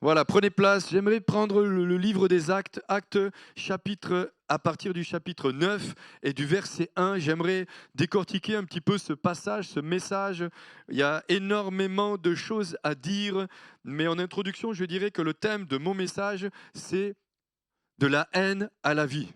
Voilà, prenez place. J'aimerais prendre le livre des Actes, à partir du chapitre 9 et du verset 1. J'aimerais décortiquer un petit peu ce passage, ce message. Il y a énormément de choses à dire, mais en introduction, je dirais que le thème de mon message, c'est de la haine à la vie.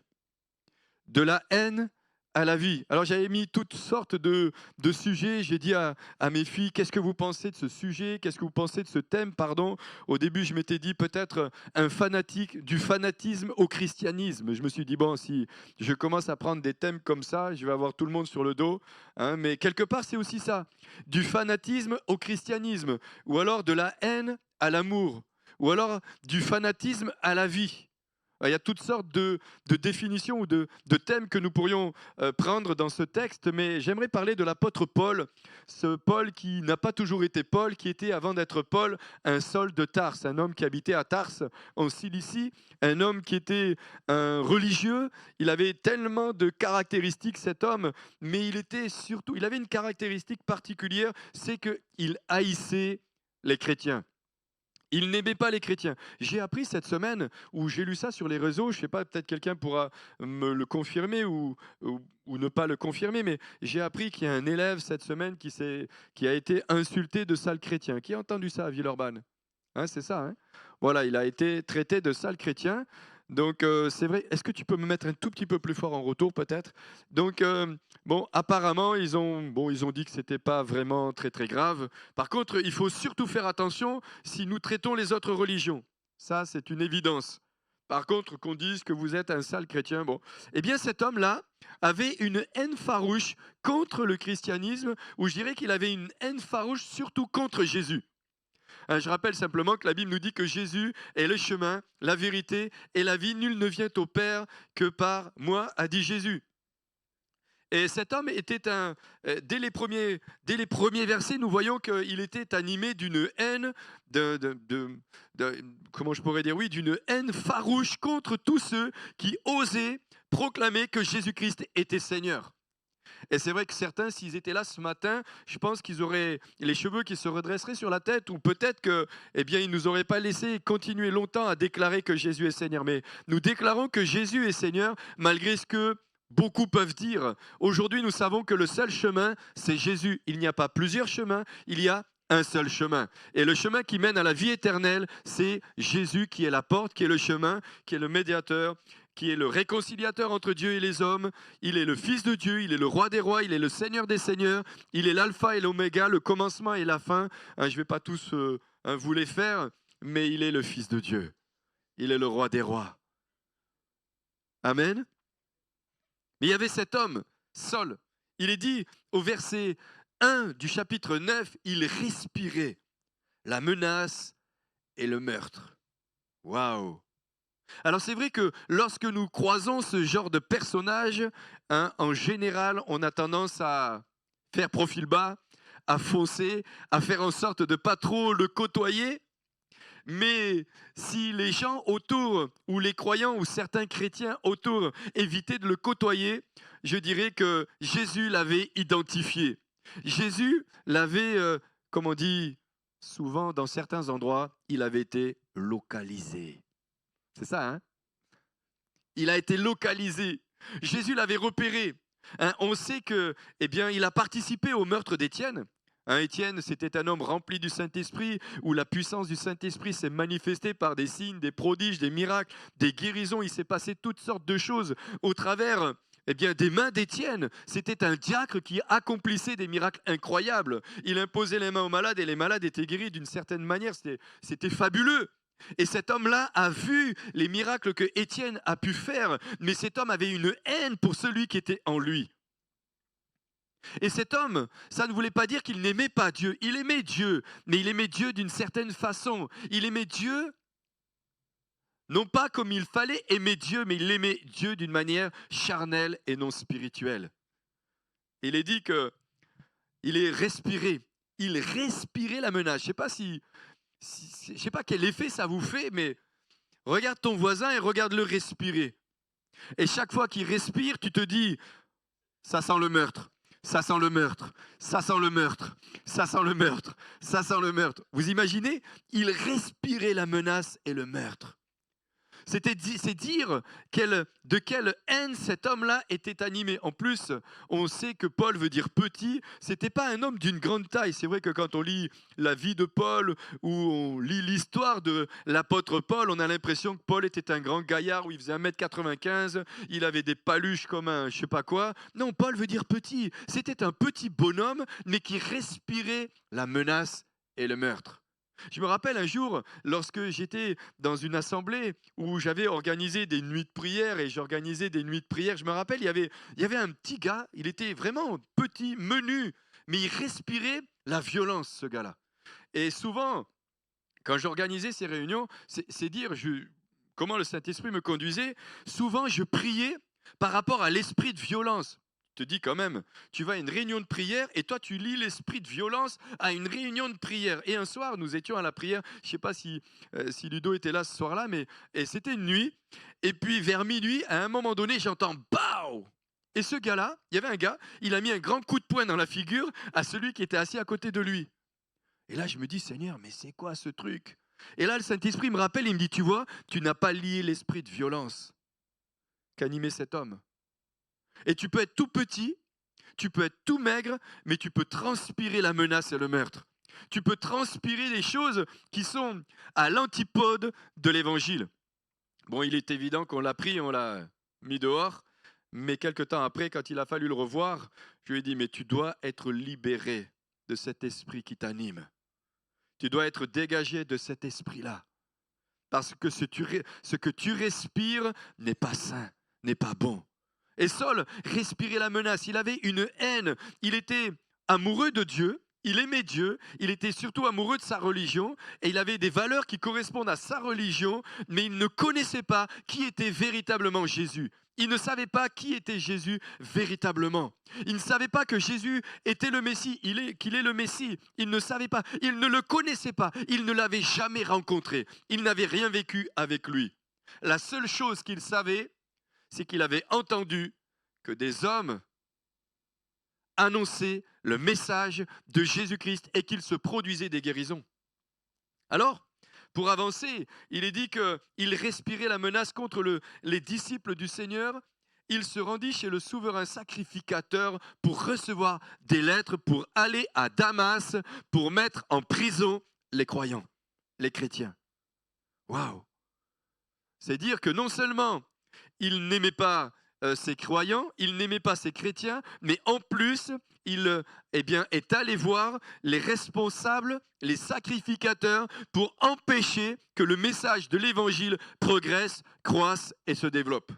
De la haine à la vie. Alors j'avais mis toutes sortes de sujets. J'ai dit à mes filles, qu'est-ce que vous pensez de ce sujet? Qu'est-ce que vous pensez de ce thème? Pardon. Au début, je m'étais dit peut-être un fanatique, du fanatisme au christianisme. Je me suis dit, bon, si je commence à prendre des thèmes comme ça, je vais avoir tout le monde sur le dos. Hein, mais quelque part, c'est aussi ça. Du fanatisme au christianisme. Ou alors de la haine à l'amour. Ou alors du fanatisme à la vie. Il y a toutes sortes de définitions ou de thèmes que nous pourrions prendre dans ce texte, mais j'aimerais parler de l'apôtre Paul, ce Paul qui n'a pas toujours été Paul, qui était avant d'être Paul un Saul de Tarse, un homme qui habitait à Tarse en Cilicie, un homme qui était un religieux. Il avait tellement de caractéristiques cet homme, mais il avait une caractéristique particulière, c'est qu'il haïssait les chrétiens. Il n'aimait pas les chrétiens. J'ai appris cette semaine, où j'ai lu ça sur les réseaux, je ne sais pas, peut-être quelqu'un pourra me le confirmer ou ne pas le confirmer, mais j'ai appris qu'il y a un élève cette semaine qui a été insulté de sale chrétien. Qui a entendu ça à Villeurbanne? Hein, c'est ça, hein? Voilà, il a été traité de sale chrétien. Donc, c'est vrai. Est-ce que tu peux me mettre un tout petit peu plus fort en retour, peut-être? Donc, bon, apparemment, ils ont dit que c'était pas vraiment très, très grave. Par contre, il faut surtout faire attention si nous traitons les autres religions. Ça, c'est une évidence. Par contre, qu'on dise que vous êtes un sale chrétien, bon. Eh bien, cet homme-là avait une haine farouche contre le christianisme, ou je dirais qu'il avait une haine farouche surtout contre Jésus. Je rappelle simplement que la Bible nous dit que Jésus est le chemin, la vérité et la vie. Nul ne vient au Père que par moi, a dit Jésus. Et cet homme était dès les premiers versets, nous voyons qu'il était animé d'une haine, comment je pourrais dire, oui, d'une haine farouche contre tous ceux qui osaient proclamer que Jésus-Christ était Seigneur. Et c'est vrai que certains, s'ils étaient là ce matin, je pense qu'ils auraient les cheveux qui se redresseraient sur la tête, ou peut-être que, eh bien, ils nous auraient pas laissé continuer longtemps à déclarer que Jésus est Seigneur. Mais nous déclarons que Jésus est Seigneur, malgré ce que beaucoup peuvent dire. Aujourd'hui, nous savons que le seul chemin, c'est Jésus. Il n'y a pas plusieurs chemins, il y a un seul chemin. Et le chemin qui mène à la vie éternelle, c'est Jésus qui est la porte, qui est le chemin, qui est le médiateur, qui est le réconciliateur entre Dieu et les hommes. Il est le Fils de Dieu, il est le Roi des rois, il est le Seigneur des seigneurs, il est l'alpha et l'oméga, le commencement et la fin. Je ne vais pas tous vous les faire, mais il est le Fils de Dieu. Il est le Roi des rois. Amen. Mais il y avait cet homme, Saul. Il est dit au verset 1 du chapitre 9, il respirait la menace et le meurtre. Waouh! Alors c'est vrai que lorsque nous croisons ce genre de personnage, hein, en général, on a tendance à faire profil bas, à foncer, à faire en sorte de pas trop le côtoyer. Mais si les gens autour, ou les croyants, ou certains chrétiens autour évitaient de le côtoyer, je dirais que Jésus l'avait identifié. Jésus l'avait, comme on dit souvent dans certains endroits, il avait été localisé. C'est ça, hein? Il a été localisé. Jésus l'avait repéré. Hein, on sait que, eh bien, il a participé au meurtre d'Étienne. Hein, Étienne, c'était un homme rempli du Saint-Esprit, où la puissance du Saint-Esprit s'est manifestée par des signes, des prodiges, des miracles, des guérisons. Il s'est passé toutes sortes de choses au travers, eh bien, des mains d'Étienne. C'était un diacre qui accomplissait des miracles incroyables. Il imposait les mains aux malades et les malades étaient guéris d'une certaine manière. C'était fabuleux. Et cet homme-là a vu les miracles que Étienne a pu faire, mais cet homme avait une haine pour celui qui était en lui. Et cet homme, ça ne voulait pas dire qu'il n'aimait pas Dieu. Il aimait Dieu, mais il aimait Dieu d'une certaine façon. Il aimait Dieu, non pas comme il fallait aimer Dieu, mais il aimait Dieu d'une manière charnelle et non spirituelle. Il est dit que il est respiré. Il respirait la menace. Je ne sais pas quel effet ça vous fait, mais regarde ton voisin et regarde-le respirer. Et chaque fois qu'il respire, tu te dis, ça sent le meurtre. Ça sent le meurtre, ça sent le meurtre, ça sent le meurtre, ça sent le meurtre. Vous imaginez? Il respirait la menace et le meurtre. C'est dire de quelle haine cet homme-là était animé. En plus, on sait que Paul veut dire petit. C'était pas un homme d'une grande taille. C'est vrai que quand on lit la vie de Paul ou on lit l'histoire de l'apôtre Paul, on a l'impression que Paul était un grand gaillard où il faisait 1,95 m, il avait des paluches comme un je sais pas quoi. Non, Paul veut dire petit. C'était un petit bonhomme, mais qui respirait la menace et le meurtre. Je me rappelle un jour, lorsque j'étais dans une assemblée où j'avais organisé des nuits de prière et j'organisais des nuits de prière, je me rappelle, il y avait un petit gars, il était vraiment petit, menu, mais il respirait la violence, ce gars-là. Et souvent, quand j'organisais ces réunions, c'est dire comment le Saint-Esprit me conduisait, souvent je priais par rapport à l'esprit de violence. Je te dis quand même, tu vas à une réunion de prière et toi tu lis l'esprit de violence à une réunion de prière. Et un soir, nous étions à la prière, je ne sais pas si Ludo était là ce soir-là, mais et c'était une nuit. Et puis vers minuit, à un moment donné, j'entends BAO! Et ce gars-là, il y avait un gars, il a mis un grand coup de poing dans la figure à celui qui était assis à côté de lui. Et là, je me dis, Seigneur, mais c'est quoi ce truc? Et là, le Saint-Esprit me rappelle, il me dit, tu vois, tu n'as pas lié l'esprit de violence qu'animait cet homme. Et tu peux être tout petit, tu peux être tout maigre, mais tu peux transpirer la menace et le meurtre. Tu peux transpirer des choses qui sont à l'antipode de l'évangile. Bon, il est évident qu'on l'a pris, on l'a mis dehors, mais quelque temps après, quand il a fallu le revoir, je lui ai dit, mais tu dois être libéré de cet esprit qui t'anime. Tu dois être dégagé de cet esprit-là. Parce que ce que tu respires n'est pas sain, n'est pas bon. Et Saul respirait la menace. Il avait une haine. Il était amoureux de Dieu. Il aimait Dieu. Il était surtout amoureux de sa religion. Et il avait des valeurs qui correspondent à sa religion. Mais il ne connaissait pas qui était véritablement Jésus. Il ne savait pas qui était Jésus véritablement. Il ne savait pas que Jésus était le Messie, qu'il est le Messie. Il ne savait pas, il ne le connaissait pas, il ne l'avait jamais rencontré. Il n'avait rien vécu avec lui. La seule chose qu'il savait, c'est qu'il avait entendu que des hommes annonçaient le message de Jésus-Christ et qu'il se produisait des guérisons. Alors, pour avancer, il est dit qu'il respirait la menace contre les disciples du Seigneur. Il se rendit chez le souverain sacrificateur pour recevoir des lettres pour aller à Damas pour mettre en prison les croyants, les chrétiens. Waouh! C'est dire que non seulement il n'aimait pas ses croyants, il n'aimait pas ses chrétiens, mais en plus, il est allé voir les responsables, les sacrificateurs, pour empêcher que le message de l'évangile progresse, croisse et se développe.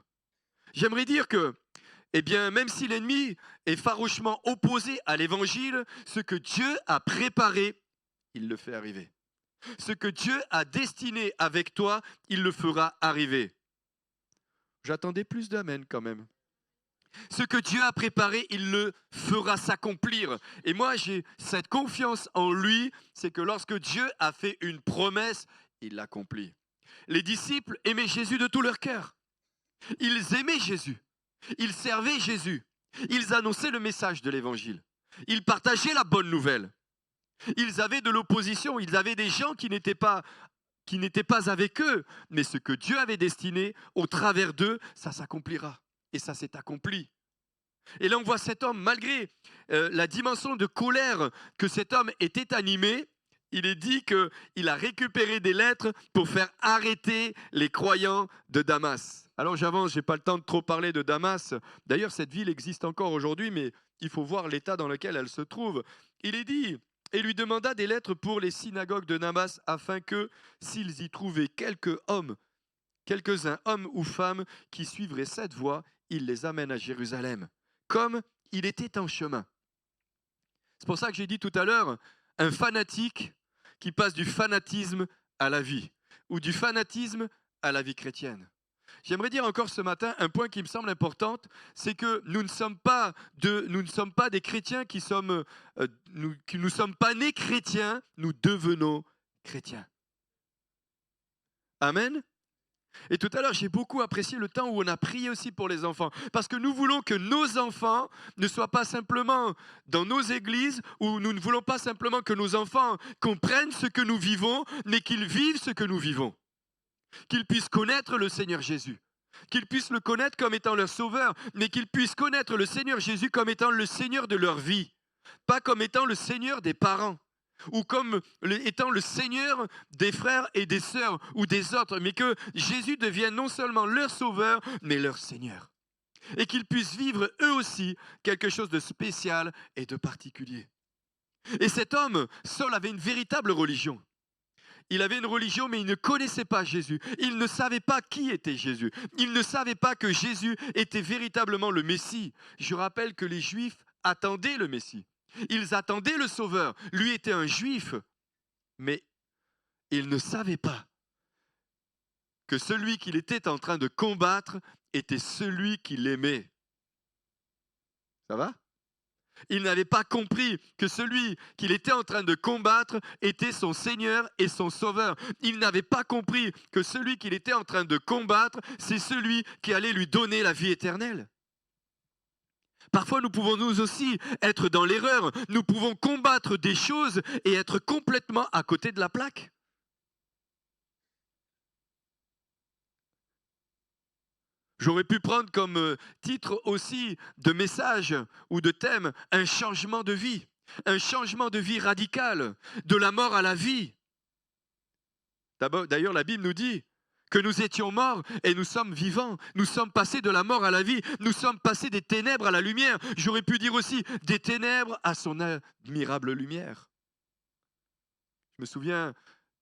J'aimerais dire que, même si l'ennemi est farouchement opposé à l'évangile, ce que Dieu a préparé, il le fait arriver. Ce que Dieu a destiné avec toi, il le fera arriver. J'attendais plus d'amen quand même. Ce que Dieu a préparé, il le fera s'accomplir. Et moi, j'ai cette confiance en lui, c'est que lorsque Dieu a fait une promesse, il l'accomplit. Les disciples aimaient Jésus de tout leur cœur. Ils aimaient Jésus. Ils servaient Jésus. Ils annonçaient le message de l'évangile. Ils partageaient la bonne nouvelle. Ils avaient de l'opposition. Ils avaient des gens qui n'étaient pas avec eux, mais ce que Dieu avait destiné au travers d'eux, ça s'accomplira. Et ça s'est accompli. Et là, on voit cet homme, malgré la dimension de colère que cet homme était animé, il est dit qu'il a récupéré des lettres pour faire arrêter les croyants de Damas. Alors j'avance, je n'ai pas le temps de trop parler de Damas. D'ailleurs, cette ville existe encore aujourd'hui, mais il faut voir l'état dans lequel elle se trouve. Il est dit... Et lui demanda des lettres pour les synagogues de Damas, afin que, s'ils y trouvaient quelques-uns, hommes ou femmes, qui suivraient cette voie, il les amène à Jérusalem, comme il était en chemin. C'est pour ça que j'ai dit tout à l'heure, un fanatique qui passe du fanatisme à la vie, ou du fanatisme à la vie chrétienne. J'aimerais dire encore ce matin un point qui me semble important, c'est que nous ne sommes pas des chrétiens qui ne sommes pas nés chrétiens, nous devenons chrétiens. Amen. Et tout à l'heure, j'ai beaucoup apprécié le temps où on a prié aussi pour les enfants. Parce que nous voulons que nos enfants ne soient pas simplement dans nos églises, où nous ne voulons pas simplement que nos enfants comprennent ce que nous vivons, mais qu'ils vivent ce que nous vivons. Qu'ils puissent connaître le Seigneur Jésus. Qu'ils puissent le connaître comme étant leur sauveur, mais qu'ils puissent connaître le Seigneur Jésus comme étant le Seigneur de leur vie. Pas comme étant le Seigneur des parents ou comme étant le Seigneur des frères et des sœurs ou des autres, mais que Jésus devienne non seulement leur sauveur, mais leur Seigneur. Et qu'ils puissent vivre eux aussi quelque chose de spécial et de particulier. Et cet homme, Saul, avait une véritable religion. Il avait une religion, mais il ne connaissait pas Jésus. Il ne savait pas qui était Jésus. Il ne savait pas que Jésus était véritablement le Messie. Je rappelle que les Juifs attendaient le Messie. Ils attendaient le Sauveur. Lui était un Juif, mais il ne savait pas que celui qu'il était en train de combattre était celui qu'il aimait. Ça va ? Il n'avait pas compris que celui qu'il était en train de combattre était son Seigneur et son Sauveur. Il n'avait pas compris que celui qu'il était en train de combattre, c'est celui qui allait lui donner la vie éternelle. Parfois, nous pouvons nous aussi être dans l'erreur. Nous pouvons combattre des choses et être complètement à côté de la plaque. J'aurais pu prendre comme titre aussi de message ou de thème un changement de vie radical, de la mort à la vie. D'ailleurs, la Bible nous dit que nous étions morts et nous sommes vivants. Nous sommes passés de la mort à la vie. Nous sommes passés des ténèbres à la lumière. J'aurais pu dire aussi des ténèbres à son admirable lumière. Je me souviens,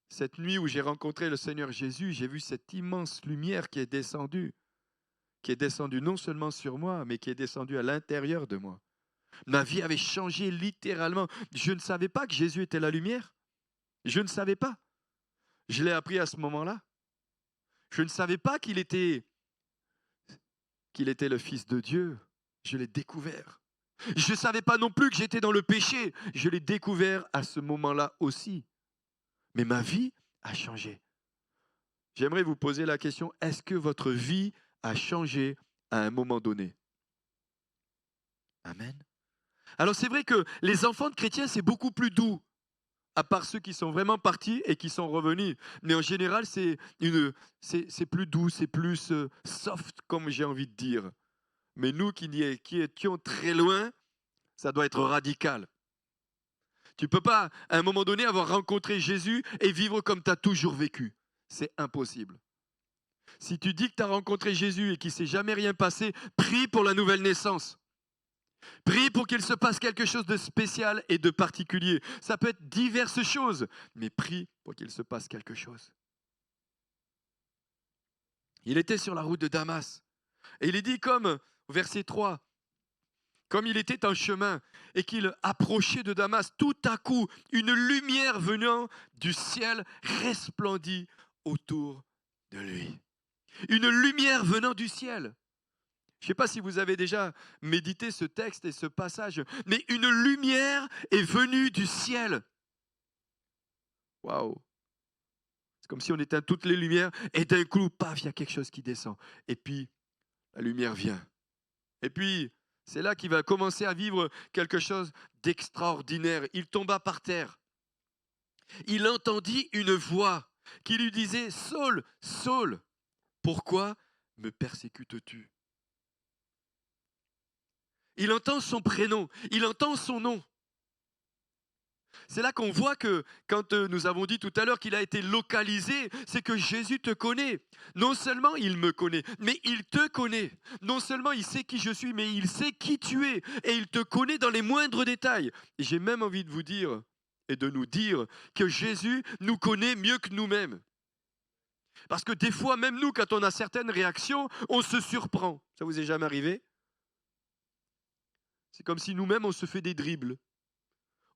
cette nuit où j'ai rencontré le Seigneur Jésus, j'ai vu cette immense lumière qui est descendue non seulement sur moi, mais qui est descendue à l'intérieur de moi. Ma vie avait changé littéralement. Je ne savais pas que Jésus était la lumière. Je ne savais pas. Je l'ai appris à ce moment-là. Je ne savais pas qu'il était le Fils de Dieu. Je l'ai découvert. Je ne savais pas non plus que j'étais dans le péché. Je l'ai découvert à ce moment-là aussi. Mais ma vie a changé. J'aimerais vous poser la question, est-ce que votre vie a changé à un moment donné? Amen. Alors c'est vrai que les enfants de chrétiens, c'est beaucoup plus doux, à part ceux qui sont vraiment partis et qui sont revenus. Mais en général, c'est plus doux, c'est plus soft, comme j'ai envie de dire. Mais nous qui étions très loin, ça doit être radical. Tu ne peux pas, à un moment donné, avoir rencontré Jésus et vivre comme tu as toujours vécu. C'est impossible. Si tu dis que tu as rencontré Jésus et qu'il ne s'est jamais rien passé, prie pour la nouvelle naissance. Prie pour qu'il se passe quelque chose de spécial et de particulier. Ça peut être diverses choses, mais prie pour qu'il se passe quelque chose. Il était sur la route de Damas. Et il est dit comme, au verset 3, comme il était en chemin et qu'il approchait de Damas, tout à coup, une lumière venant du ciel resplendit autour de lui. Une lumière venant du ciel. Je ne sais pas si vous avez déjà médité ce texte et ce passage, mais une lumière est venue du ciel. Waouh! C'est comme si on éteint toutes les lumières et d'un coup, paf, il y a quelque chose qui descend. Et puis, la lumière vient. Et puis, c'est là qu'il va commencer à vivre quelque chose d'extraordinaire. Il tomba par terre. Il entendit une voix qui lui disait « Saul, Saul, pourquoi me persécutes-tu » Il entend son prénom, il entend son nom. C'est là qu'on voit que quand nous avons dit tout à l'heure qu'il a été localisé, c'est que Jésus te connaît. Non seulement il me connaît, mais il te connaît. Non seulement il sait qui je suis, mais il sait qui tu es. Et il te connaît dans les moindres détails. Et j'ai même envie de vous dire et de nous dire que Jésus nous connaît mieux que nous-mêmes. Parce que des fois, même nous, quand on a certaines réactions, on se surprend. Ça vous est jamais arrivé ? C'est comme si nous-mêmes, on se fait des dribbles.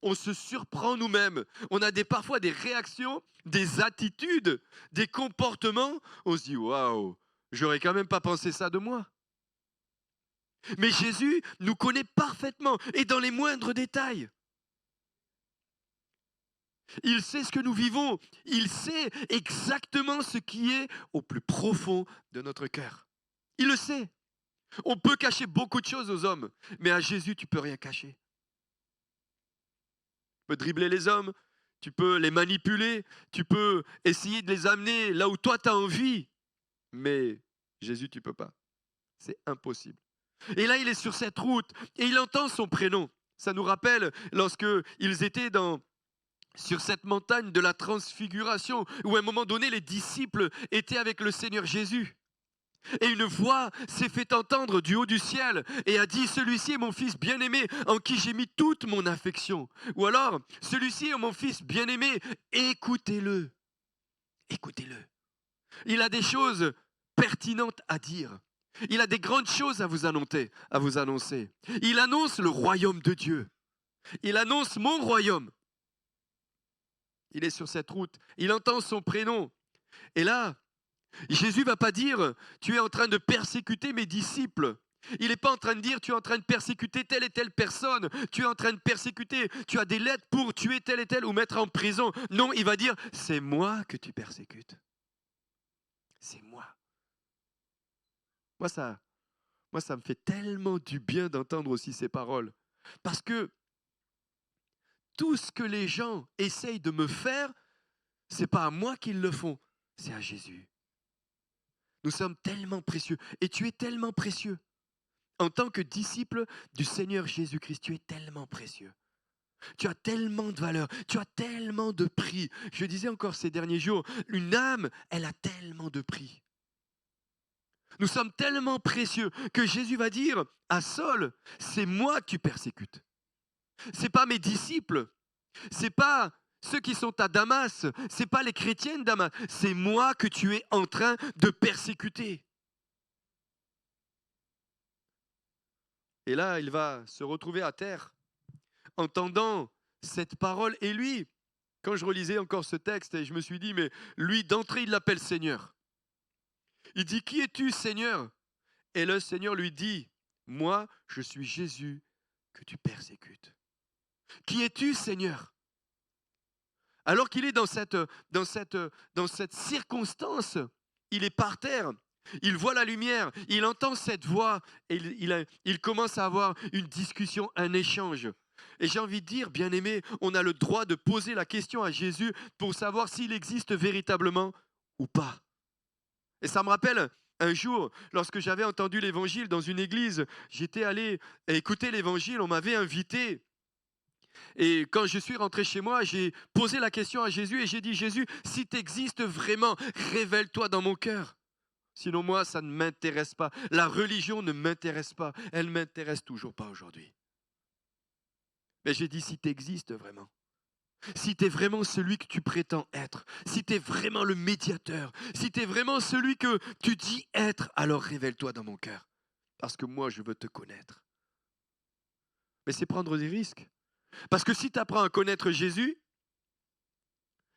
On se surprend nous-mêmes. On a parfois des réactions, des attitudes, des comportements. On se dit, waouh, j'aurais quand même pas pensé ça de moi. Mais Jésus nous connaît parfaitement et dans les moindres détails. Il sait ce que nous vivons. Il sait exactement ce qui est au plus profond de notre cœur. Il le sait. On peut cacher beaucoup de choses aux hommes, mais à Jésus, tu peux rien cacher. Tu peux dribbler les hommes, tu peux les manipuler, tu peux essayer de les amener là où toi tu as envie, mais Jésus, tu peux pas. C'est impossible. Et là, il est sur cette route et il entend son prénom. Ça nous rappelle lorsque ils étaient sur cette montagne de la transfiguration, où à un moment donné, les disciples étaient avec le Seigneur Jésus. Et une voix s'est fait entendre du haut du ciel et a dit, celui-ci est mon fils bien-aimé en qui j'ai mis toute mon affection. Ou alors, celui-ci est mon fils bien-aimé, écoutez-le. Écoutez-le. Il a des choses pertinentes à dire. Il a des grandes choses à vous annoncer. Il annonce le royaume de Dieu. Il annonce mon royaume. Il est sur cette route. Il entend son prénom. Et là, Jésus va pas dire, tu es en train de persécuter mes disciples. Il n'est pas en train de dire, tu es en train de persécuter telle et telle personne. Tu es en train de persécuter, tu as des lettres pour tuer telle et telle ou mettre en prison. Non, il va dire, c'est moi que tu persécutes. C'est moi. Moi, ça me fait tellement du bien d'entendre aussi ces paroles. Parce que tout ce que les gens essayent de me faire, c'est pas à moi qu'ils le font, c'est à Jésus. Nous sommes tellement précieux et tu es tellement précieux. En tant que disciple du Seigneur Jésus-Christ, tu es tellement précieux. Tu as tellement de valeur, tu as tellement de prix. Je disais encore ces derniers jours, une âme, elle a tellement de prix. Nous sommes tellement précieux que Jésus va dire à Saul, c'est moi que tu persécutes. C'est pas mes disciples, c'est pas ceux qui sont à Damas, c'est pas les chrétiens de Damas, c'est moi que tu es en train de persécuter. Et là, il va se retrouver à terre, entendant cette parole. Et lui, quand je relisais encore ce texte, je me suis dit, mais lui, d'entrée, il l'appelle Seigneur. Il dit, qui es-tu, Seigneur? Et le Seigneur lui dit, moi, je suis Jésus que tu persécutes. Qui es-tu, Seigneur? Alors qu'il est dans cette circonstance, il est par terre, il voit la lumière, il entend cette voix et il commence à avoir une discussion, un échange. Et j'ai envie de dire, bien-aimé, on a le droit de poser la question à Jésus pour savoir s'il existe véritablement ou pas. Et ça me rappelle un jour, lorsque j'avais entendu l'évangile dans une église, j'étais allé écouter l'évangile, on m'avait invité. Et quand je suis rentré chez moi, j'ai posé la question à Jésus et j'ai dit, Jésus, si tu existes vraiment, révèle-toi dans mon cœur. Sinon, moi, ça ne m'intéresse pas. La religion ne m'intéresse pas. Elle ne m'intéresse toujours pas aujourd'hui. Mais j'ai dit, si tu existes vraiment, si tu es vraiment celui que tu prétends être, si tu es vraiment le médiateur, si tu es vraiment celui que tu dis être, alors révèle-toi dans mon cœur. Parce que moi, je veux te connaître. Mais c'est prendre des risques. Parce que si tu apprends à connaître Jésus,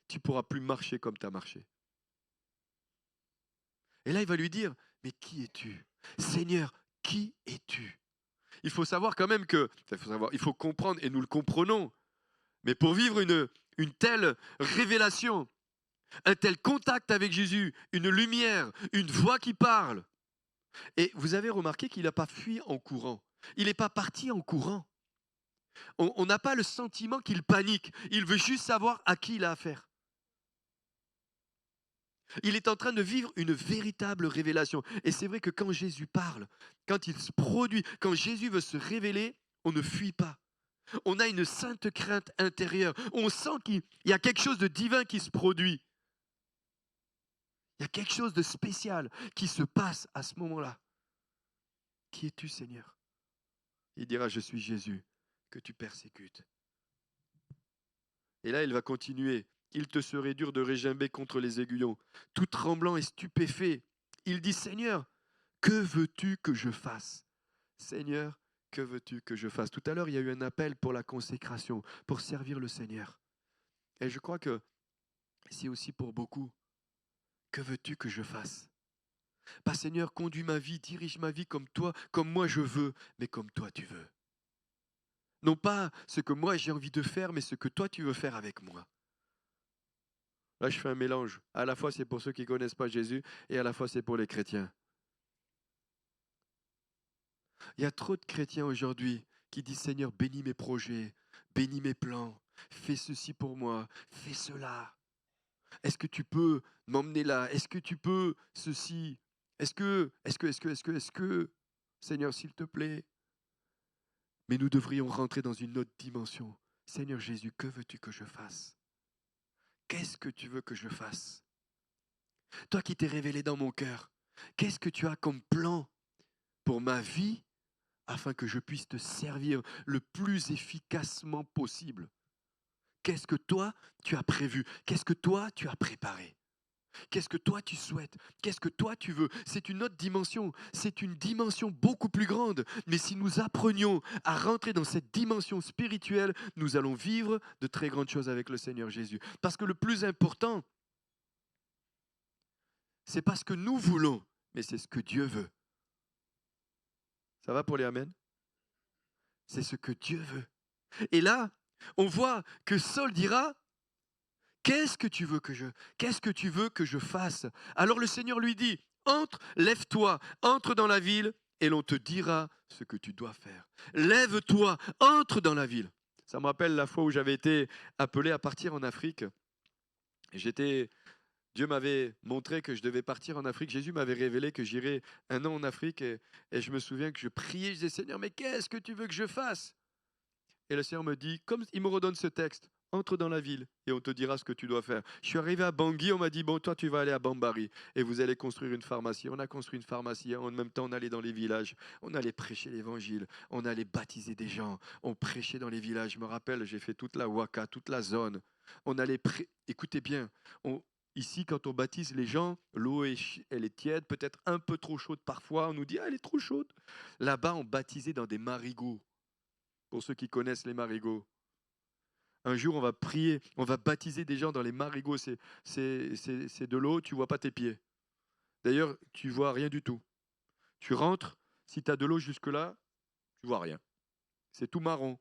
tu ne pourras plus marcher comme tu as marché. Et là, il va lui dire, mais qui es-tu? Seigneur, qui es-tu? Il faut savoir quand même il faut comprendre, et nous le comprenons, mais pour vivre une telle révélation, un tel contact avec Jésus, une lumière, une voix qui parle. Et vous avez remarqué qu'il n'a pas fui en courant. Il n'est pas parti en courant. On n'a pas le sentiment qu'il panique. Il veut juste savoir à qui il a affaire. Il est en train de vivre une véritable révélation. Et c'est vrai que quand Jésus parle, quand il se produit, quand Jésus veut se révéler, on ne fuit pas. On a une sainte crainte intérieure. On sent qu'il y a quelque chose de divin qui se produit. Il y a quelque chose de spécial qui se passe à ce moment-là. Qui es-tu, Seigneur? Il dira, je suis Jésus que tu persécutes. Et là, il va continuer. Il te serait dur de régimber contre les aiguillons. Tout tremblant et stupéfait, il dit, Seigneur, que veux-tu que je fasse? Seigneur, que veux-tu que je fasse? Tout à l'heure, il y a eu un appel pour la consécration, pour servir le Seigneur. Et je crois que c'est aussi pour beaucoup. Que veux-tu que je fasse? Pas Seigneur, conduis ma vie, dirige ma vie comme toi, comme moi je veux, mais comme toi tu veux. Non pas ce que moi j'ai envie de faire, mais ce que toi tu veux faire avec moi. Là, je fais un mélange. À la fois, c'est pour ceux qui ne connaissent pas Jésus et à la fois, c'est pour les chrétiens. Il y a trop de chrétiens aujourd'hui qui disent Seigneur, bénis mes projets, bénis mes plans, fais ceci pour moi, fais cela. Est-ce que tu peux m'emmener là? Est-ce que tu peux ceci? Est-ce que, Seigneur, s'il te plaît. Mais nous devrions rentrer dans une autre dimension. Seigneur Jésus, que veux-tu que je fasse? Qu'est-ce que tu veux que je fasse? Toi qui t'es révélé dans mon cœur, qu'est-ce que tu as comme plan pour ma vie afin que je puisse te servir le plus efficacement possible? Qu'est-ce que toi, tu as prévu? Qu'est-ce que toi, tu as préparé? Qu'est-ce que toi, tu souhaites? Qu'est-ce que toi, tu veux? C'est une autre dimension. C'est une dimension beaucoup plus grande. Mais si nous apprenions à rentrer dans cette dimension spirituelle, nous allons vivre de très grandes choses avec le Seigneur Jésus. Parce que le plus important, c'est pas ce que nous voulons, mais c'est ce que Dieu veut. Ça va pour les Amen? C'est ce que Dieu veut. Et là, on voit que Saul dira, qu'est-ce que tu veux que je fasse? Alors le Seigneur lui dit, entre, lève-toi, entre dans la ville et l'on te dira ce que tu dois faire. Lève-toi, entre dans la ville. Ça me rappelle la fois où j'avais été appelé à partir en Afrique. Dieu m'avait montré que je devais partir en Afrique. Jésus m'avait révélé que j'irais 1 an en Afrique et je me souviens que je priais, je disais Seigneur, mais qu'est-ce que tu veux que je fasse? Et le Seigneur me dit, comme il me redonne ce texte, entre dans la ville et on te dira ce que tu dois faire. Je suis arrivé à Bangui, on m'a dit, bon, toi, tu vas aller à Bambari et vous allez construire une pharmacie. On a construit une pharmacie. En même temps, on allait dans les villages, on allait prêcher l'évangile, on allait baptiser des gens, on prêchait dans les villages. Je me rappelle, j'ai fait toute la Waka, toute la zone. On allait écoutez bien, ici, quand on baptise les gens, l'eau, elle est tiède, peut-être un peu trop chaude parfois. On nous dit, ah, elle est trop chaude. Là-bas, on baptisait dans des marigots. Pour ceux qui connaissent les marigots. Un jour, on va prier, on va baptiser des gens dans les marigots. C'est de l'eau, tu vois pas tes pieds. D'ailleurs, tu vois rien du tout. Tu rentres, si tu as de l'eau jusque-là, tu vois rien. C'est tout marron.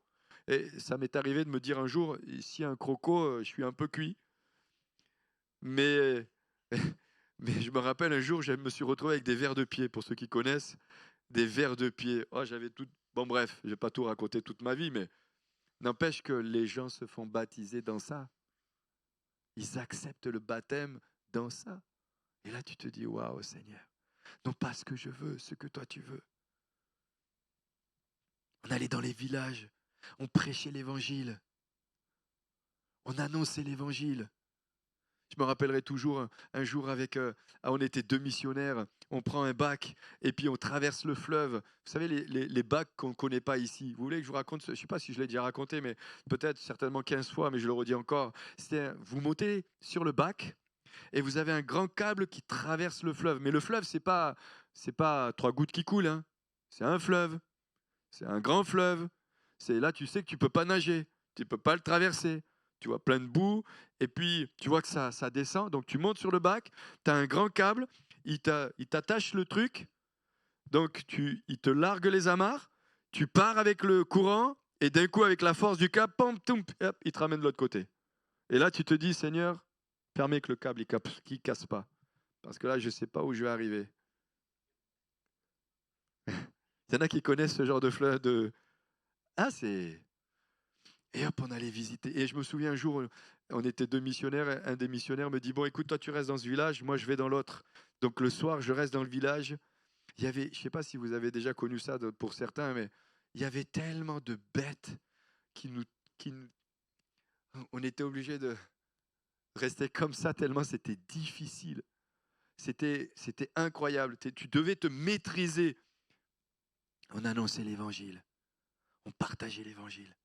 Et ça m'est arrivé de me dire un jour, ici un croco, je suis un peu cuit. Mais, mais je me rappelle un jour, je me suis retrouvé avec des vers de pied, pour ceux qui connaissent, des vers de pied. Oh, j'avais tout. Bon, bref, je vais pas tout raconter toute ma vie, mais n'empêche que les gens se font baptiser dans ça. Ils acceptent le baptême dans ça. Et là, tu te dis, waouh, Seigneur, non pas ce que je veux, ce que toi tu veux. On allait dans les villages, on prêchait l'évangile, on annonçait l'évangile. Je me rappellerai toujours un jour on était 2 missionnaires, on prend un bac et puis on traverse le fleuve. Vous savez, les bacs qu'on ne connaît pas ici. Vous voulez que je vous raconte, je ne sais pas si je l'ai déjà raconté, mais peut-être certainement 15 fois, mais je le redis encore. Vous montez sur le bac et vous avez un grand câble qui traverse le fleuve. Mais le fleuve, c'est pas 3 gouttes qui coulent, hein. C'est un fleuve, c'est un grand fleuve. C'est là, tu sais que tu ne peux pas nager, tu ne peux pas le traverser. Tu vois plein de boue, et puis tu vois que ça descend. Donc tu montes sur le bac, tu as un grand câble, il t'attache le truc, donc il te largue les amarres, tu pars avec le courant, et d'un coup, avec la force du câble, pom, toum, hop, il te ramène de l'autre côté. Et là, tu te dis, Seigneur, permets que le câble ne casse pas. Parce que là, je ne sais pas où je vais arriver. Il y en a qui connaissent ce genre de fleuve de... Ah, c'est... Et hop, on allait visiter. Et je me souviens un jour, on était 2 missionnaires. Un des missionnaires me dit, bon, écoute, toi, tu restes dans ce village, moi, je vais dans l'autre. Donc le soir, je reste dans le village. Je ne sais pas si vous avez déjà connu ça pour certains, mais il y avait tellement de bêtes qui nous, qui nous- on était obligé de rester comme ça tellement c'était difficile. C'était incroyable. Tu devais te maîtriser. On annonçait l'évangile. On partageait l'évangile.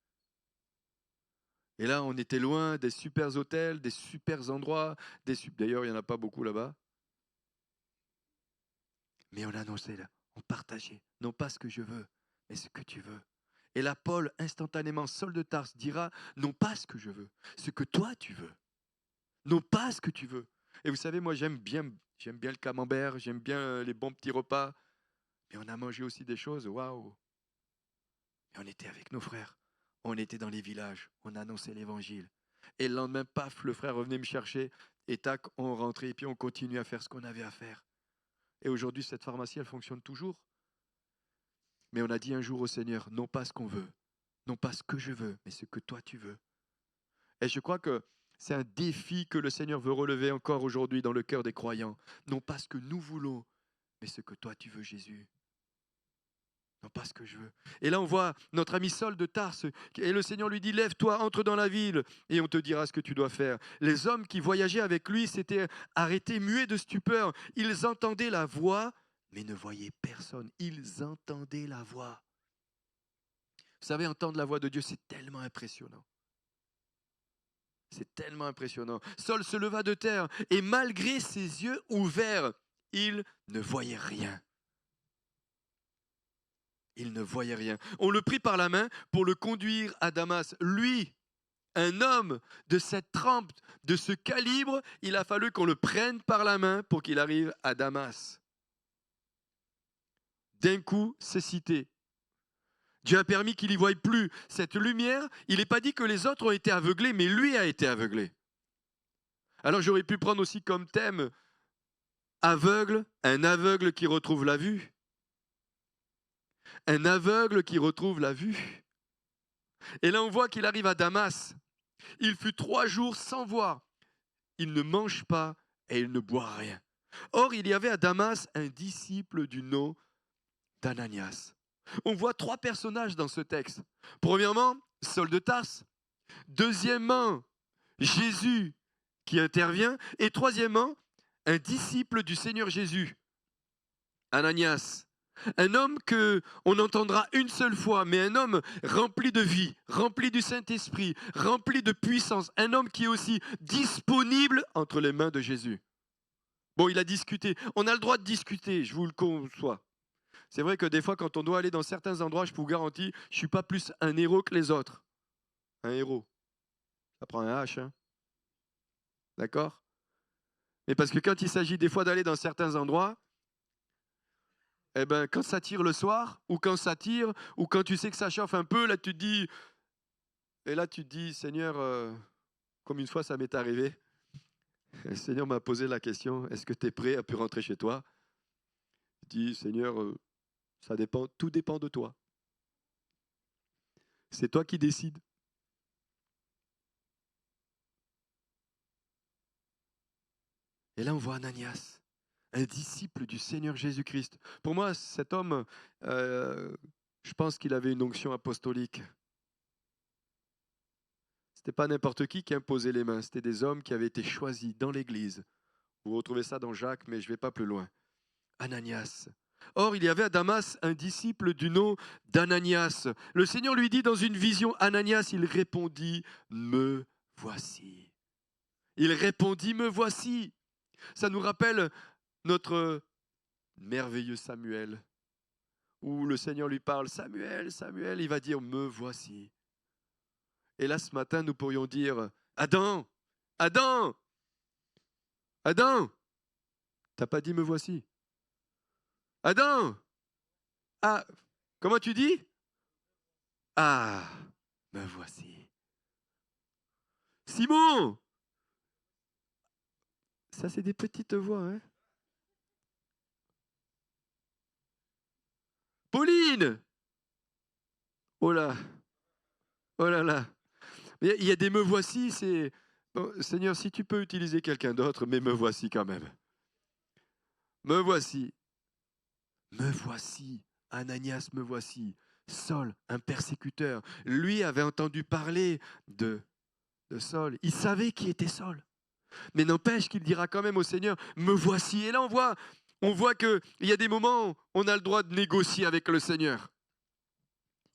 Et là, on était loin des super hôtels, des super endroits. D'ailleurs, il n'y en a pas beaucoup là-bas. Mais on annonçait là, on partageait. Non pas ce que je veux, mais ce que tu veux. Et là, Paul, instantanément, Saul de Tarse, dira, non pas ce que je veux, ce que toi tu veux. Non pas ce que tu veux. Et vous savez, moi, j'aime bien le camembert, j'aime bien les bons petits repas. Mais on a mangé aussi des choses, waouh. Et on était avec nos frères. On était dans les villages, on annonçait l'évangile. Et le lendemain, paf, le frère revenait me chercher. Et tac, on rentrait et puis on continue à faire ce qu'on avait à faire. Et aujourd'hui, cette pharmacie, elle fonctionne toujours. Mais on a dit un jour au Seigneur, non pas ce qu'on veut, non pas ce que je veux, mais ce que toi tu veux. Et je crois que c'est un défi que le Seigneur veut relever encore aujourd'hui dans le cœur des croyants. Non pas ce que nous voulons, mais ce que toi tu veux, Jésus. Non pas ce que je veux. Et là, on voit notre ami Saul de Tarse. Et le Seigneur lui dit, lève-toi, entre dans la ville, et on te dira ce que tu dois faire. Les hommes qui voyageaient avec lui s'étaient arrêtés muets de stupeur. Ils entendaient la voix, mais ne voyaient personne. Ils entendaient la voix. Vous savez, entendre la voix de Dieu, c'est tellement impressionnant. C'est tellement impressionnant. Saul se leva de terre, et malgré ses yeux ouverts, il ne voyait rien. Il ne voyait rien. On le prit par la main pour le conduire à Damas. Lui, un homme de cette trempe, de ce calibre, il a fallu qu'on le prenne par la main pour qu'il arrive à Damas. D'un coup, cécité. Dieu a permis qu'il n'y voie plus cette lumière. Il n'est pas dit que les autres ont été aveuglés, mais lui a été aveuglé. Alors j'aurais pu prendre aussi comme thème aveugle, un aveugle qui retrouve la vue. Un aveugle qui retrouve la vue. Et là, on voit qu'il arrive à Damas. Il fut 3 jours sans voir. Il ne mange pas et il ne boit rien. Or, il y avait à Damas un disciple du nom d'Ananias. On voit 3 personnages dans ce texte. Premièrement, Saul de Tarse. Deuxièmement, Jésus qui intervient. Et troisièmement, un disciple du Seigneur Jésus, Ananias. Un homme qu'on entendra une seule fois, mais un homme rempli de vie, rempli du Saint-Esprit, rempli de puissance. Un homme qui est aussi disponible entre les mains de Jésus. Bon, il a discuté. On a le droit de discuter, je vous le conçois. C'est vrai que des fois, quand on doit aller dans certains endroits, je vous garantis, je ne suis pas plus un héros que les autres. Un héros. Ça prend un H, hein. D'accord? Mais parce que quand il s'agit des fois d'aller dans certains endroits, eh ben, quand ça tire le soir, ou quand ça tire, ou quand tu sais que ça chauffe un peu, là tu te dis, Seigneur, comme une fois ça m'est arrivé, le Seigneur m'a posé la question, est-ce que tu es prêt à pu rentrer chez toi? Je dis, Seigneur, ça dépend, tout dépend de toi. C'est toi qui décides. Et là on voit Ananias, un disciple du Seigneur Jésus-Christ. Pour moi, cet homme, je pense qu'il avait une onction apostolique. Ce n'était pas n'importe qui imposait les mains, c'était des hommes qui avaient été choisis dans l'Église. Vous retrouvez ça dans Jacques, mais je ne vais pas plus loin. Ananias. Or, il y avait à Damas un disciple du nom d'Ananias. Le Seigneur lui dit dans une vision, Ananias, il répondit, me voici. Il répondit, me voici. Ça nous rappelle notre merveilleux Samuel, où le Seigneur lui parle, Samuel, Samuel, il va dire, me voici. Et là, ce matin, nous pourrions dire, Adam, Adam, Adam, t'as pas dit me voici. Adam, ah, comment tu dis? Ah, me voici. Simon, ça c'est des petites voix, hein? Pauline, oh là, oh là là. Il y a des me voici, c'est... Bon, Seigneur, si tu peux utiliser quelqu'un d'autre, mais me voici quand même. Me voici. Me voici. Ananias, me voici. Saul, un persécuteur. Lui avait entendu parler de Saul. Il savait qui était Saul. Mais n'empêche qu'il dira quand même au Seigneur, me voici. Et là, on voit qu'il y a des moments où on a le droit de négocier avec le Seigneur.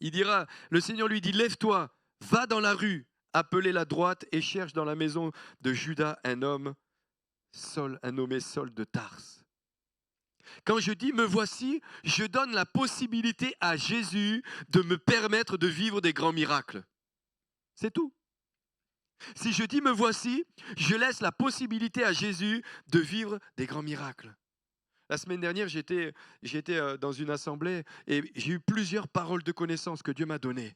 Il dira, le Seigneur lui dit, lève-toi, va dans la rue, appelez la droite et cherche dans la maison de Judas un homme, Saul, un nommé Saul de Tarse. Quand je dis me voici, je donne la possibilité à Jésus de me permettre de vivre des grands miracles. C'est tout. Si je dis me voici, je laisse la possibilité à Jésus de vivre des grands miracles. La semaine dernière, j'étais dans une assemblée et j'ai eu plusieurs paroles de connaissance que Dieu m'a données.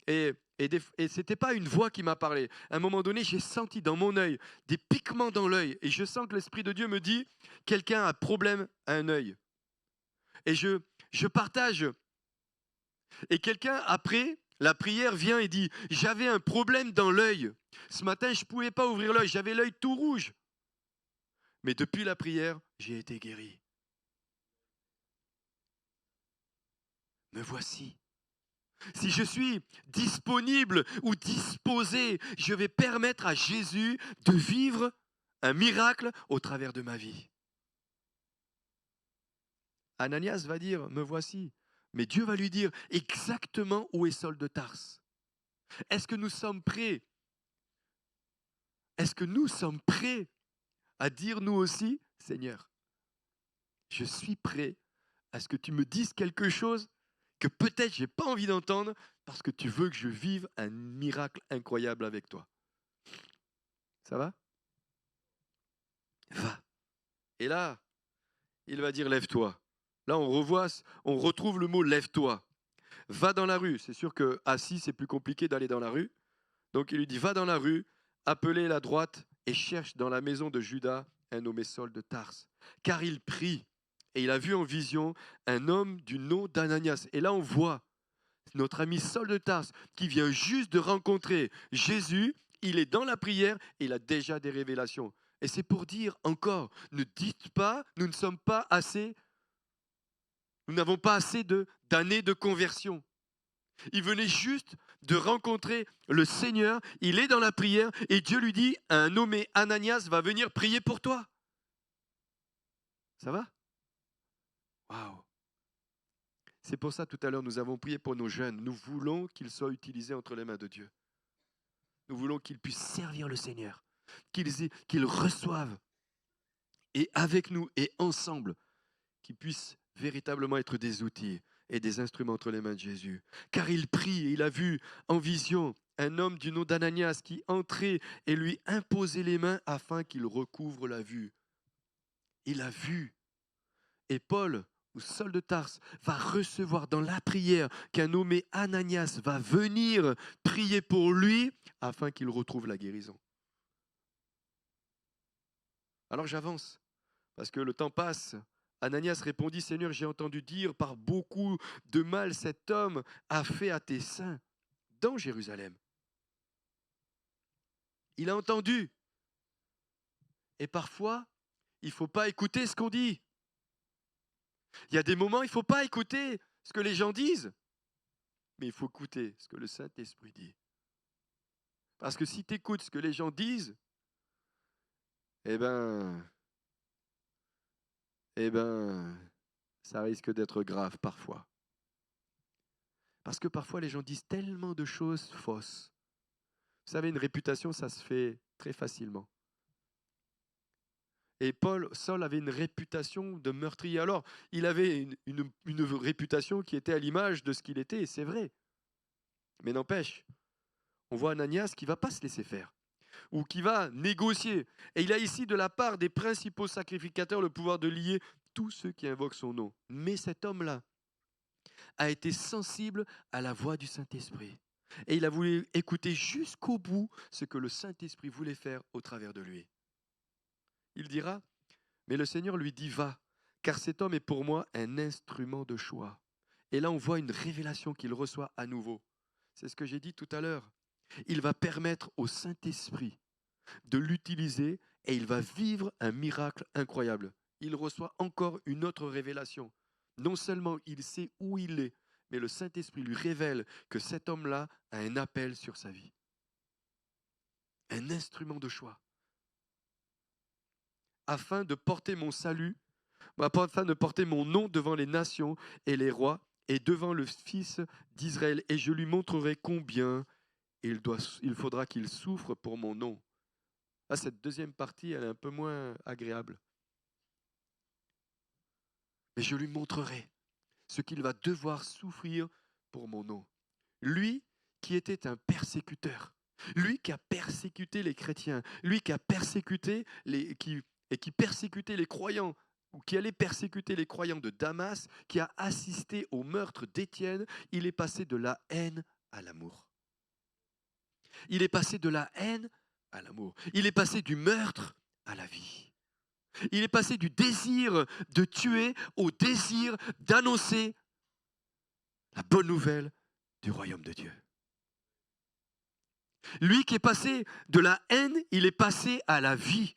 Et ce n'était pas une voix qui m'a parlé. À un moment donné, j'ai senti dans mon œil des piquements dans l'œil. Et je sens que l'Esprit de Dieu me dit, quelqu'un a problème à un œil. Et je partage. Et quelqu'un, après, la prière vient et dit, j'avais un problème dans l'œil. Ce matin, je ne pouvais pas ouvrir l'œil. J'avais l'œil tout rouge. Mais depuis la prière, j'ai été guéri. Me voici. Si je suis disponible ou disposé, je vais permettre à Jésus de vivre un miracle au travers de ma vie. Ananias va dire, me voici. Mais Dieu va lui dire exactement où est Saul de Tarse. Est-ce que nous sommes prêts? Est-ce que nous sommes prêts à dire nous aussi, Seigneur, je suis prêt à ce que tu me dises quelque chose que peut-être je n'ai pas envie d'entendre parce que tu veux que je vive un miracle incroyable avec toi. Ça va? Va. Et là, il va dire lève-toi. Là, on retrouve le mot lève-toi. Va dans la rue. C'est sûr que assis, c'est plus compliqué d'aller dans la rue. Donc il lui dit va dans la rue, appelez la droite et cherche dans la maison de Judas un nommé Saul de Tarse. Car il prie et il a vu en vision un homme du nom d'Ananias. Et là, on voit notre ami Saul de Tarse qui vient juste de rencontrer Jésus. Il est dans la prière et il a déjà des révélations. Et c'est pour dire encore, ne dites pas, nous ne sommes pas assez, nous n'avons pas assez d'années de conversion. Il venait juste de rencontrer le Seigneur, il est dans la prière et Dieu lui dit, un nommé Ananias va venir prier pour toi. Ça va? Waouh! C'est pour ça tout à l'heure nous avons prié pour nos jeunes. Nous voulons qu'ils soient utilisés entre les mains de Dieu. Nous voulons qu'ils puissent servir le Seigneur, qu'ils reçoivent et avec nous et ensemble, qu'ils puissent véritablement être des outils et des instruments entre les mains de Jésus. Car il prie et il a vu en vision un homme du nom d'Ananias qui entrait et lui imposait les mains afin qu'il recouvre la vue. Il a vu. Et Paul, ou Saul de Tarse, va recevoir dans la prière qu'un nommé Ananias va venir prier pour lui afin qu'il retrouve la guérison. Alors j'avance, parce que le temps passe. Ananias répondit, Seigneur, j'ai entendu dire par beaucoup de mal cet homme a fait à tes saints dans Jérusalem. Il a entendu. Et parfois, il ne faut pas écouter ce qu'on dit. Il y a des moments, il ne faut pas écouter ce que les gens disent, mais il faut écouter ce que le Saint-Esprit dit. Parce que si tu écoutes ce que les gens disent, eh ben, ça risque d'être grave parfois. Parce que parfois, les gens disent tellement de choses fausses. Vous savez, une réputation, ça se fait très facilement. Et Saul avait une réputation de meurtrier. Alors, il avait une réputation qui était à l'image de ce qu'il était, et c'est vrai. Mais n'empêche, on voit Ananias qui ne va pas se laisser faire, ou qui va négocier. Et il a ici de la part des principaux sacrificateurs le pouvoir de lier tous ceux qui invoquent son nom. Mais cet homme-là a été sensible à la voix du Saint-Esprit. Et il a voulu écouter jusqu'au bout ce que le Saint-Esprit voulait faire au travers de lui. Il dira, mais le Seigneur lui dit, va, car cet homme est pour moi un instrument de choix. Et là, on voit une révélation qu'il reçoit à nouveau. C'est ce que j'ai dit tout à l'heure. Il va permettre au Saint-Esprit de l'utiliser et il va vivre un miracle incroyable. Il reçoit encore une autre révélation. Non seulement il sait où il est, mais le Saint-Esprit lui révèle que cet homme-là a un appel sur sa vie. Un instrument de choix. Afin de porter mon salut, afin de porter mon nom devant les nations et les rois et devant le Fils d'Israël. Et je lui montrerai combien il faudra qu'il souffre pour mon nom. Là, cette deuxième partie, elle est un peu moins agréable. Mais je lui montrerai ce qu'il va devoir souffrir pour mon nom. Lui qui était un persécuteur, lui qui a persécuté les chrétiens, lui qui a persécuté qui persécutait les croyants, ou qui allait persécuter les croyants de Damas, qui a assisté au meurtre d'Étienne, il est passé de la haine à l'amour. Il est passé de la haine à l'amour. Il est passé du meurtre à la vie. Il est passé du désir de tuer au désir d'annoncer la bonne nouvelle du royaume de Dieu. Lui qui est passé de la haine, il est passé à la vie.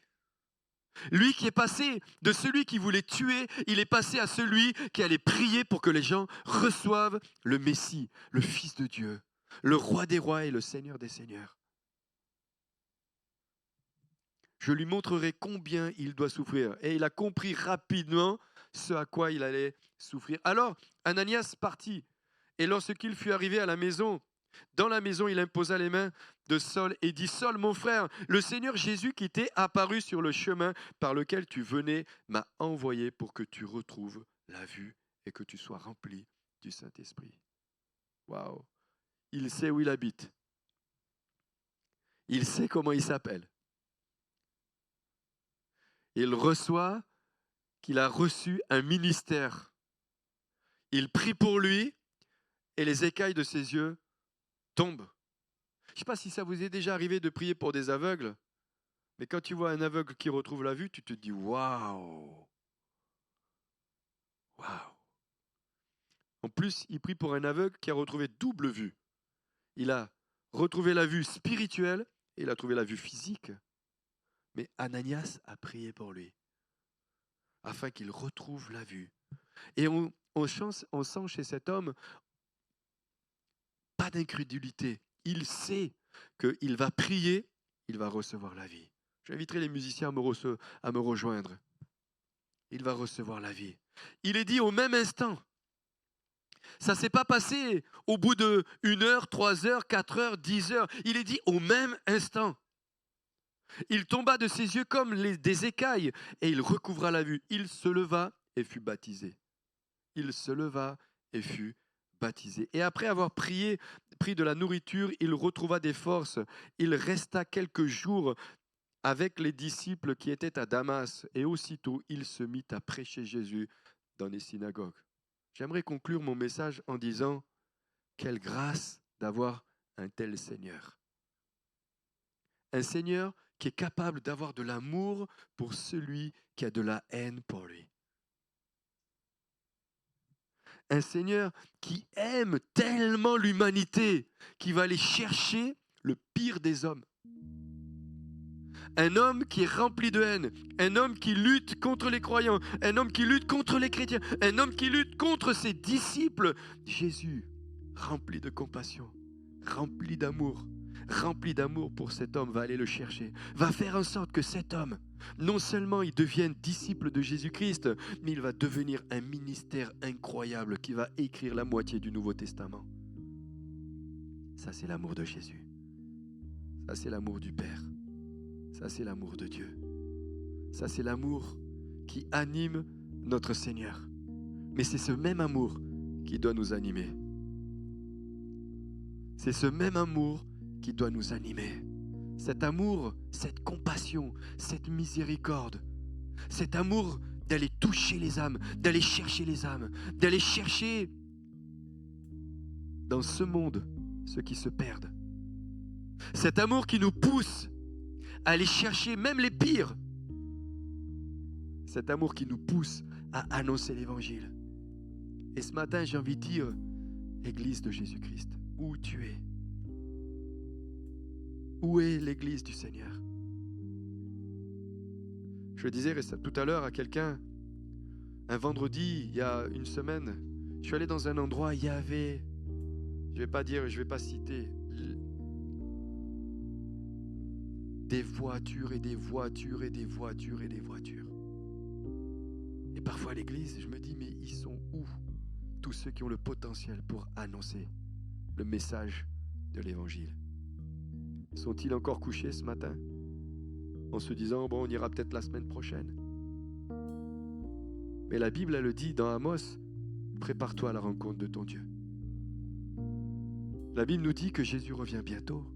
Lui qui est passé de celui qui voulait tuer, il est passé à celui qui allait prier pour que les gens reçoivent le Messie, le Fils de Dieu, le Roi des rois et le Seigneur des seigneurs. Je lui montrerai combien il doit souffrir. Et il a compris rapidement ce à quoi il allait souffrir. Alors, Ananias partit. Et lorsqu'il fut arrivé à la maison, dans la maison, il imposa les mains de Saul et dit, Saul, mon frère, le Seigneur Jésus qui t'est apparu sur le chemin par lequel tu venais m'a envoyé pour que tu retrouves la vue et que tu sois rempli du Saint-Esprit. Waouh! Il sait où il habite. Il sait comment il s'appelle. Il reçoit qu'il a reçu un ministère. Il prie pour lui et les écailles de ses yeux tombent. Je ne sais pas si ça vous est déjà arrivé de prier pour des aveugles, mais quand tu vois un aveugle qui retrouve la vue, tu te dis waouh! Waouh! En plus, il prie pour un aveugle qui a retrouvé double vue. Il a retrouvé la vue spirituelle et il a trouvé la vue physique. Mais Ananias a prié pour lui afin qu'il retrouve la vue. Et on sent chez cet homme pas d'incrédulité. Il sait qu'il va prier, il va recevoir la vie. J'inviterai les musiciens à me rejoindre. Il va recevoir la vie. Il est dit au même instant. Ça ne s'est pas passé au bout de 1 heure, 3 heures, 4 heures, 10 heures. Il est dit au même instant. Il tomba de ses yeux comme des écailles et il recouvra la vue. Il se leva et fut baptisé. Il se leva et fut baptisé. Et après avoir pris de la nourriture, il retrouva des forces. Il resta quelques jours avec les disciples qui étaient à Damas. Et aussitôt, il se mit à prêcher Jésus dans les synagogues. J'aimerais conclure mon message en disant, quelle grâce d'avoir un tel Seigneur. Un Seigneur qui est capable d'avoir de l'amour pour celui qui a de la haine pour lui. Un Seigneur qui aime tellement l'humanité qu'il va aller chercher le pire des hommes. Un homme qui est rempli de haine, un homme qui lutte contre les croyants, un homme qui lutte contre les chrétiens, un homme qui lutte contre ses disciples. Jésus, rempli de compassion, rempli d'amour pour cet homme, va aller le chercher, va faire en sorte que cet homme, non seulement il devienne disciple de Jésus-Christ, mais il va devenir un ministère incroyable qui va écrire la moitié du Nouveau Testament. Ça, c'est l'amour de Jésus. Ça, c'est l'amour du Père. Ça, c'est l'amour de Dieu. Ça, c'est l'amour qui anime notre Seigneur. Mais c'est ce même amour qui doit nous animer. C'est ce même amour qui doit nous animer. Cet amour, cette compassion, cette miséricorde, cet amour d'aller toucher les âmes, d'aller chercher les âmes, d'aller chercher dans ce monde ceux qui se perdent. Cet amour qui nous pousse à aller chercher même les pires. Cet amour qui nous pousse à annoncer l'évangile. Et ce matin, j'ai envie de dire, Église de Jésus-Christ, où tu es? Où est l'Église du Seigneur? Je disais tout à l'heure à quelqu'un, un vendredi, il y a une semaine, je suis allé dans un endroit, il y avait, je vais pas citer, des voitures et des voitures et des voitures et des voitures. Et parfois à l'église, je me dis, mais ils sont où tous ceux qui ont le potentiel pour annoncer le message de l'évangile? Sont-ils encore couchés ce matin en se disant, bon, on ira peut-être la semaine prochaine? Mais la Bible, elle le dit dans Amos, prépare-toi à la rencontre de ton Dieu. La Bible nous dit que Jésus revient bientôt.